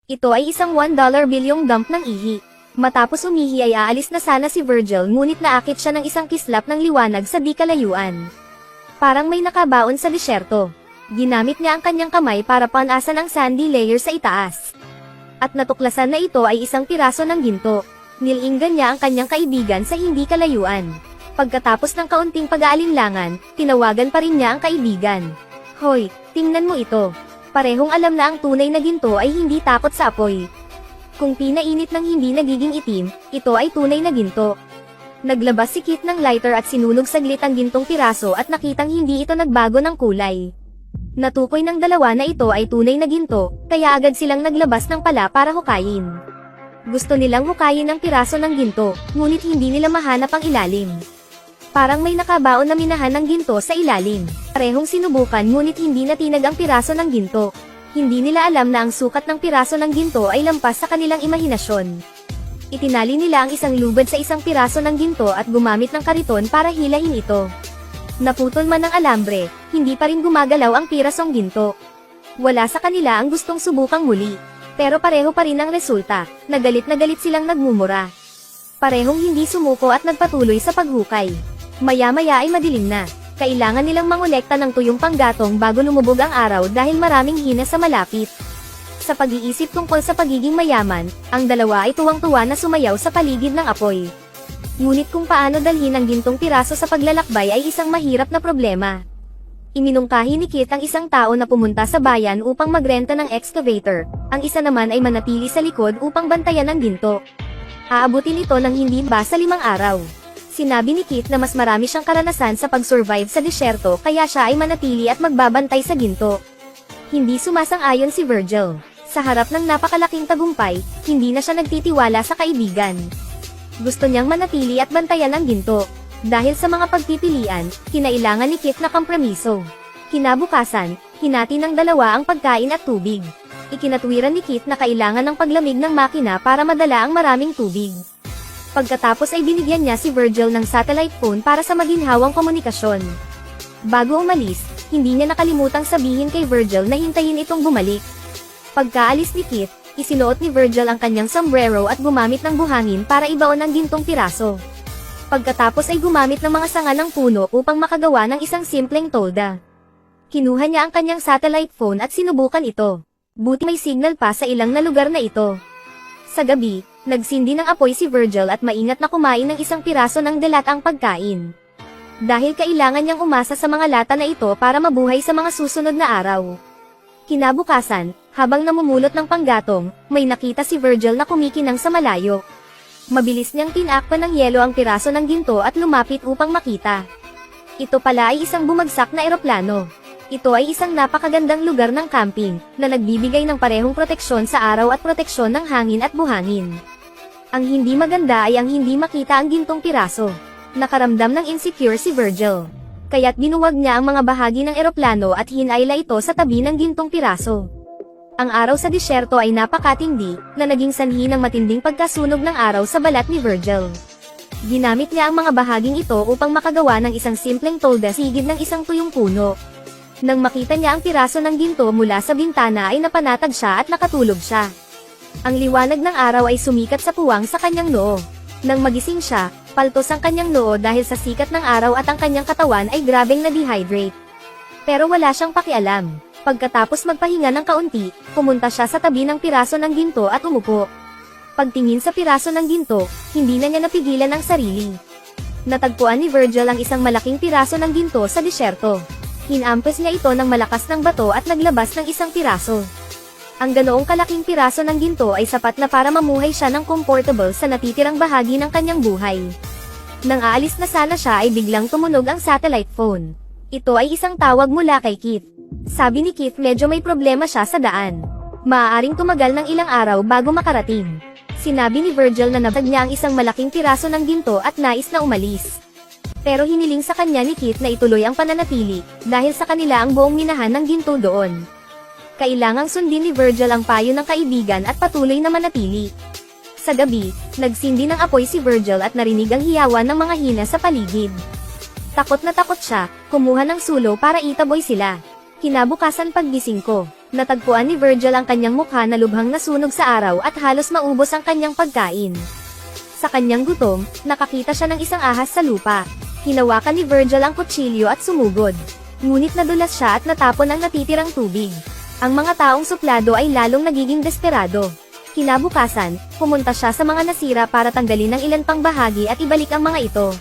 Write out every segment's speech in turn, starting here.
Ito ay isang $1 bilyong dump ng ihi. Matapos umihi ay aalis na sana si Virgil ngunit naakit siya ng isang kislap ng liwanag sa di kalayuan. Parang may nakabaon sa disyerto. Ginamit niya ang kanyang kamay para panasan ang sandy layer sa itaas. At natuklasan na ito ay isang piraso ng ginto. Nilinggan niya ang kanyang kaibigan sa hindi kalayuan. Pagkatapos ng kaunting pag-aalinlangan, tinawagan pa rin niya ang kaibigan. Hoy, tingnan mo ito. Parehong alam na ang tunay na ginto ay hindi takot sa apoy. Kung pinainit ng hindi nagiging itim, ito ay tunay na ginto. Naglabas si Kit ng lighter at sinunog saglit ang gintong piraso at nakitang hindi ito nagbago ng kulay. Natukoy ng dalawa na ito ay tunay na ginto, kaya agad silang naglabas ng pala para hukayin. Gusto nilang hukayin ang piraso ng ginto, ngunit hindi nila mahanap ang ilalim. Parang may nakabaon na minahan ng ginto sa ilalim. Parehong sinubukan ngunit hindi natinag ang piraso ng ginto. Hindi nila alam na ang sukat ng piraso ng ginto ay lampas sa kanilang imahinasyon. Itinali nila ang isang lubad sa isang piraso ng ginto at gumamit ng kariton para hilahin ito. Naputol man ang alambre, hindi pa rin gumagalaw ang pirasong ginto. Wala sa kanila ang gustong subukang muli. Pero pareho pa rin ang resulta, na galit silang nagmumura. Parehong hindi sumuko at nagpatuloy sa paghukay. Maya-maya ay madilim na. Kailangan nilang mangolekta ng tuyong panggatong bago lumubog ang araw dahil maraming hina sa malapit. Sa pag-iisip tungkol sa pagiging mayaman, ang dalawa ay tuwang-tuwa na sumayaw sa paligid ng apoy. Ngunit kung paano dalhin ang gintong piraso sa paglalakbay ay isang mahirap na problema. Iminungkahi ni Kit ang isang tao na pumunta sa bayan upang magrenta ng excavator, ang isa naman ay manatili sa likod upang bantayan ang ginto. Aabutin ito ng hindi basta 5 araw. Sinabi ni Kit na mas marami siyang karanasan sa pag-survive sa disyerto kaya siya ay manatili at magbabantay sa ginto. Hindi sumasang-ayon si Virgil. Sa harap ng napakalaking tagumpay, hindi na siya nagtitiwala sa kaibigan. Gusto niyang manatili at bantayan ang ginto. Dahil sa mga pagpipilian, kinailangan ni Kit na kompromiso. Kinabukasan, hinati ng dalawa ang pagkain at tubig. Ikinatwiran ni Kit na kailangan ng paglamig ng makina para madala ang maraming tubig. Pagkatapos ay binigyan niya si Virgil ng satellite phone para sa maginhawang komunikasyon. Bago umalis, hindi niya nakalimutang sabihin kay Virgil na hintayin itong bumalik. Pagkaalis ni Kit, isinuot ni Virgil ang kanyang sombrero at gumamit ng buhangin para ibaon ang gintong piraso. Pagkatapos ay gumamit ng mga sanga ng puno upang makagawa ng isang simpleng tolda. Kinuha niya ang kanyang satellite phone at sinubukan ito. Buti may signal pa sa ilang na lugar na ito. Sa gabi, nagsindi ng apoy si Virgil at maingat na kumain ng isang piraso ng delatang pagkain. Dahil kailangan niyang umasa sa mga lata na ito para mabuhay sa mga susunod na araw. Kinabukasan, habang namumulot ng panggatong, may nakita si Virgil na kumikinang sa malayo. Mabilis niyang tinakpan ng yelo ang piraso ng ginto at lumapit upang makita. Ito pala ay isang bumagsak na eroplano. Ito ay isang napakagandang lugar ng camping, na nagbibigay ng parehong proteksyon sa araw at proteksyon ng hangin at buhangin. Ang hindi maganda ay ang hindi makita ang gintong piraso. Nakaramdam ng insecure si Virgil. Kaya't binuwag niya ang mga bahagi ng eroplano at hinayla ito sa tabi ng gintong piraso. Ang araw sa disyerto ay napakatindi, na naging sanhi ng matinding pagkasunog ng araw sa balat ni Virgil. Ginamit niya ang mga bahaging ito upang makagawa ng isang simpleng tolda sa higid ng isang tuyong puno. Nang makita niya ang piraso ng ginto mula sa bintana ay napanatag siya at nakatulog siya. Ang liwanag ng araw ay sumikat sa puwang sa kanyang noo. Nang magising siya, paltos ang kanyang noo dahil sa sikat ng araw at ang kanyang katawan ay grabeng na-dehydrate. Pero wala siyang pakialam. Pagkatapos magpahinga ng kaunti, pumunta siya sa tabi ng piraso ng ginto at umupo. Pagtingin sa piraso ng ginto, hindi na niya napigilan ang sarili. Natagpuan ni Virgil ang isang malaking piraso ng ginto sa disyerto. Hinampes niya ito ng malakas ng bato at naglabas ng isang piraso. Ang ganoong kalaking piraso ng ginto ay sapat na para mamuhay siya ng comfortable sa natitirang bahagi ng kanyang buhay. Nang aalis na sana siya ay biglang tumunog ang satellite phone. Ito ay isang tawag mula kay Kit. Sabi ni Kit medyo may problema siya sa daan. Maaaring tumagal ng ilang araw bago makarating. Sinabi ni Virgil na nabag niya ang isang malaking piraso ng ginto at nais na umalis. Pero hiniling sa kanya ni Kit na ituloy ang pananatili, dahil sa kanila ang buong minahan ng ginto doon. Kailangang sundin ni Virgil ang payo ng kaibigan at patuloy na manatili. Sa gabi, nagsindi ng apoy si Virgil at narinig ang hiyawan ng mga hina sa paligid. Takot na takot siya, kumuha ng sulo para itaboy sila. Kinabukasan paggising ko, Natagpuan ni Virgil ang kanyang mukha na lubhang nasunog sa araw at halos maubos ang kanyang pagkain. Sa kanyang gutom, nakakita siya ng isang ahas sa lupa. Hinawakan ni Virgil ang kutsilyo at sumugod. Ngunit nadulas siya at natapon ang natitirang tubig. Ang mga taong suplado ay lalong nagiging desperado. Kinabukasan, pumunta siya sa mga nasira para tanggalin ang ilan pang bahagi at ibalik ang mga ito.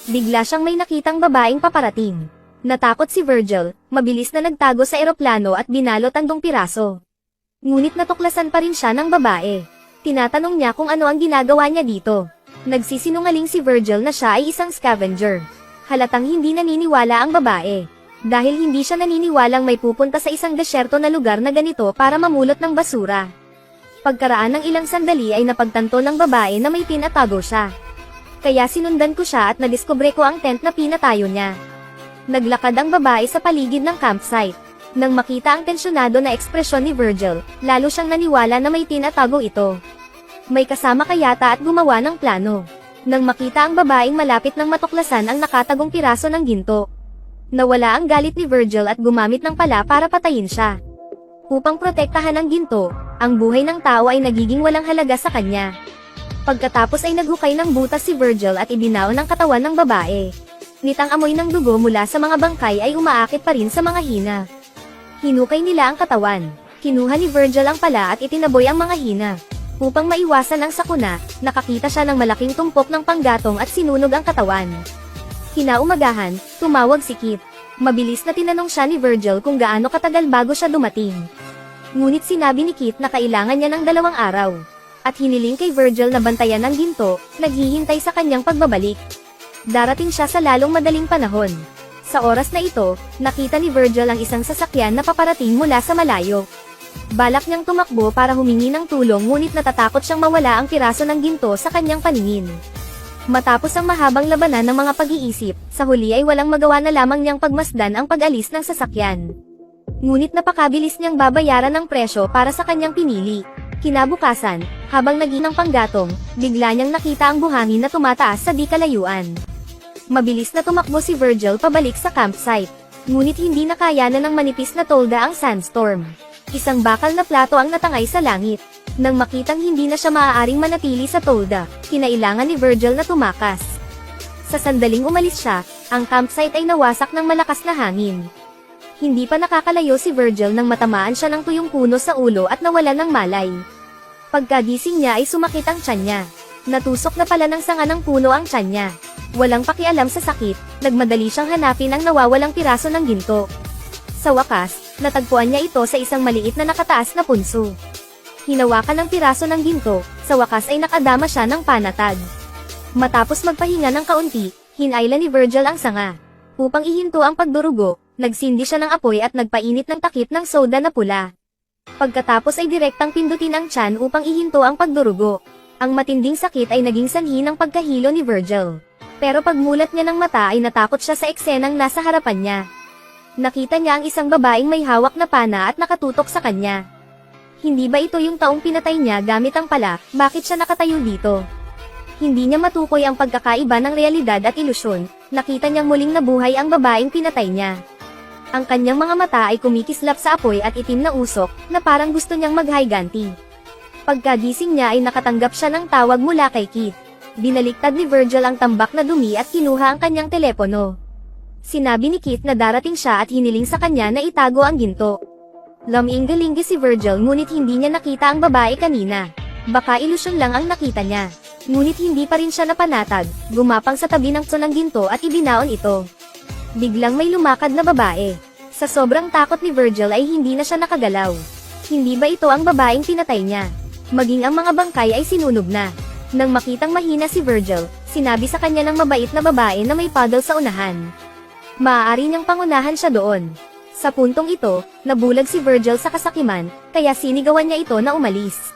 Bigla siyang may nakitang babaeng paparating. Natakot si Virgil, mabilis na nagtago sa eroplano at binalot ang 2 piraso. Ngunit natuklasan pa rin siya ng babae. Tinatanong niya kung ano ang ginagawa niya dito. Nagsisinungaling si Virgil na siya ay isang scavenger. Halatang hindi naniniwala ang babae. Dahil hindi siya naniniwalang may pupunta sa isang desyerto na lugar na ganito para mamulot ng basura. Pagkaraan ng ilang sandali ay napagtanto ng babae na may tinatago siya. Kaya sinundan ko siya at nadiskubre ko ang tent na pinatayo niya. Naglakad ang babae sa paligid ng campsite. Nang makita ang tensyonado na ekspresyon ni Virgil, lalo siyang naniwala na may tinatago ito. May kasama kayata at gumawa ng plano. Nang makita ang babaeng malapit ng matuklasan ang nakatagong piraso ng ginto. Nawala ang galit ni Virgil at gumamit ng pala para patayin siya. Upang protektahan ang ginto, ang buhay ng tao ay nagiging walang halaga sa kanya. Pagkatapos ay naghukay ng butas si Virgil at ibinaon ang katawan ng babae. Nitang amoy ng dugo mula sa mga bangkay ay umaakit pa rin sa mga hina. Hinukay nila ang katawan. Kinuha ni Virgil ang pala at itinaboy ang mga hina. Upang maiwasan ang sakuna, nakakita siya ng malaking tumpok ng panggatong at sinunog ang katawan. Kinaumagahan, tumawag si Kit. Mabilis na tinanong siya ni Virgil kung gaano katagal bago siya dumating. Ngunit sinabi ni Kit na kailangan niya ng 2 araw. At hiniling kay Virgil na bantayan ng ginto, naghihintay sa kanyang pagbabalik. Darating siya sa lalong madaling panahon. Sa oras na ito, nakita ni Virgil ang isang sasakyan na paparating mula sa malayo. Balak niyang tumakbo para humingi ng tulong ngunit natatakot siyang mawala ang piraso ng ginto sa kanyang paningin. Matapos ang mahabang labanan ng mga pag-iisip, sa huli ay walang magawa na lamang niyang pagmasdan ang pag-alis ng sasakyan. Ngunit napakabilis niyang babayaran ng presyo para sa kanyang pinili. Kinabukasan, habang naginang panggatong, bigla niyang nakita ang buhangin na tumataas sa di kalayuan. Mabilis na tumakbo si Virgil pabalik sa campsite. Ngunit hindi na kaya na ng manipis na tolda ang sandstorm. Isang bakal na plato ang natangay sa langit. Nang makitang hindi na siya maaaring manatili sa tolda, kinailangan ni Virgil na tumakas. Sa sandaling umalis siya, ang campsite ay nawasak ng malakas na hangin. Hindi pa nakakalayo si Virgil nang matamaan siya ng tuyong puno sa ulo at nawalan ng malay. Pagkagising niya ay sumakit ang tiyan niya. Natusok na pala ng sanga ng puno ang tiyan niya. Walang pakialam sa sakit, nagmadali siyang hanapin ang nawawalang piraso ng ginto. Sa wakas, natagpuan niya ito sa isang maliit na nakataas na punso. Hinawakan ang piraso ng ginto, sa wakas ay nakadama siya ng panatag. Matapos magpahinga ng kaunti, hinayla ni Virgil ang sanga. Upang ihinto ang pagdurugo, nagsindi siya ng apoy at nagpainit ng takip ng soda na pula. Pagkatapos ay direktang pindutin ang tiyan upang ihinto ang pagdurugo. Ang matinding sakit ay naging sanhi ng pagkahilo ni Virgil. Pero pagmulat niya ng mata ay natakot siya sa eksenang nasa harapan niya. Nakita niya ang isang babaeng may hawak na pana at nakatutok sa kanya. Hindi ba ito yung taong pinatay niya gamit ang pala, bakit siya nakatayo dito? Hindi niya matukoy ang pagkakaiba ng realidad at ilusyon, nakita niyang muling nabuhay ang babaeng pinatay niya. Ang kanyang mga mata ay kumikislap sa apoy at itim na usok, na parang gusto niyang maghiganti. Pagkagising niya ay nakatanggap siya ng tawag mula kay Kit. Binaliktad ni Virgil ang tambak na dumi at kinuha ang kanyang telepono. Sinabi ni Kit na darating siya at hiniling sa kanya na itago ang ginto. Laminggalingi si Virgil ngunit hindi niya nakita ang babae kanina. Baka ilusyon lang ang nakita niya. Ngunit hindi pa rin siya napanatag, gumapang sa tabi ng tso ng ginto at ibinaon ito. Biglang may lumakad na babae. Sa sobrang takot ni Virgil ay hindi na siya nakagalaw. Hindi ba ito ang babaeng pinatay niya? Maging ang mga bangkay ay sinunog na. Nang makitang mahina si Virgil, sinabi sa kanya ng mabait na babae na may paddle sa unahan. Maaari niyang pangunahan siya doon. Sa puntong ito, nabulag si Virgil sa kasakiman, kaya sinigawan niya ito na umalis.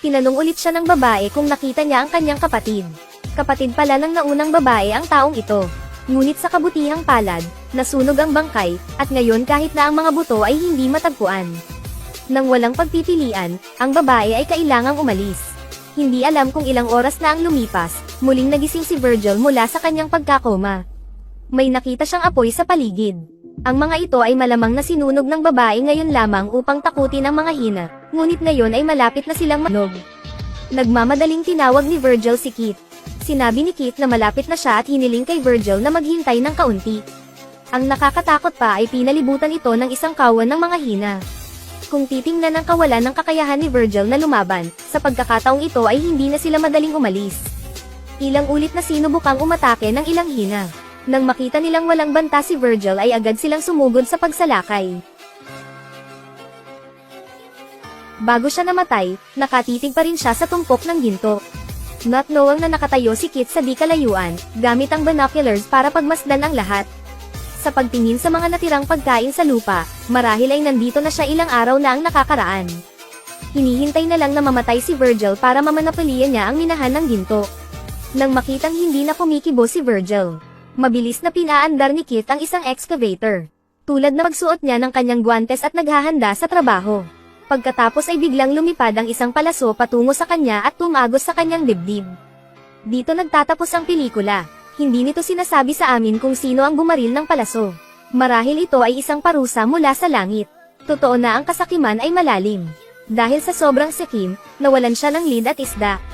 Tinanong ulit siya ng babae kung nakita niya ang kanyang kapatid. Kapatid pala ng naunang babae ang taong ito. Ngunit sa kabutihang palad, nasunog ang bangkay, at ngayon kahit na ang mga buto ay hindi matagpuan. Nang walang pagpipilian, ang babae ay kailangang umalis. Hindi alam kung ilang oras na ang lumipas, muling nagising si Virgil mula sa kanyang pagkakoma. May nakita siyang apoy sa paligid. Ang mga ito ay malamang na sinunog ng babae ngayon lamang upang takutin ang mga hina, ngunit ngayon ay malapit na silang manog. Nagmamadaling tinawag ni Virgil si Kit. Sinabi ni Kit na malapit na siya at hiniling kay Virgil na maghintay ng kaunti. Ang nakakatakot pa ay pinalibutan ito ng isang kawan ng mga hina. Kung titingnan ang kawalan ng kakayahan ni Virgil na lumaban, sa pagkakataong ito ay hindi na sila madaling umalis. Ilang ulit na sinubukang umatake ng ilang hina. Nang makita nilang walang banta si Virgil ay agad silang sumugod sa pagsalakay. Bago siya namatay, nakatitig pa rin siya sa tumpok ng ginto. Not knowing na nakatayo si Kit sa di kalayuan, gamit ang binoculars para pagmasdan ang lahat. Sa pagtingin sa mga natirang pagkain sa lupa, marahil ay nandito na siya ilang araw na ang nakakaraan. Hinihintay na lang na mamatay si Virgil para mamanapulian niya ang minahan ng ginto. Nang makitang hindi na kumikibo si Virgil, mabilis na pinaandar ni Kit ang isang excavator. Tulad na magsuot niya ng kanyang guwantes at naghahanda sa trabaho. Pagkatapos ay biglang lumipad ang isang palaso patungo sa kanya at tumagos sa kanyang dibdib. Dito nagtatapos ang pelikula. Hindi nito sinasabi sa amin kung sino ang bumaril ng palaso. Marahil ito ay isang parusa mula sa langit. Totoo na ang kasakiman ay malalim. Dahil sa sobrang sakim, nawalan siya ng lid at isda.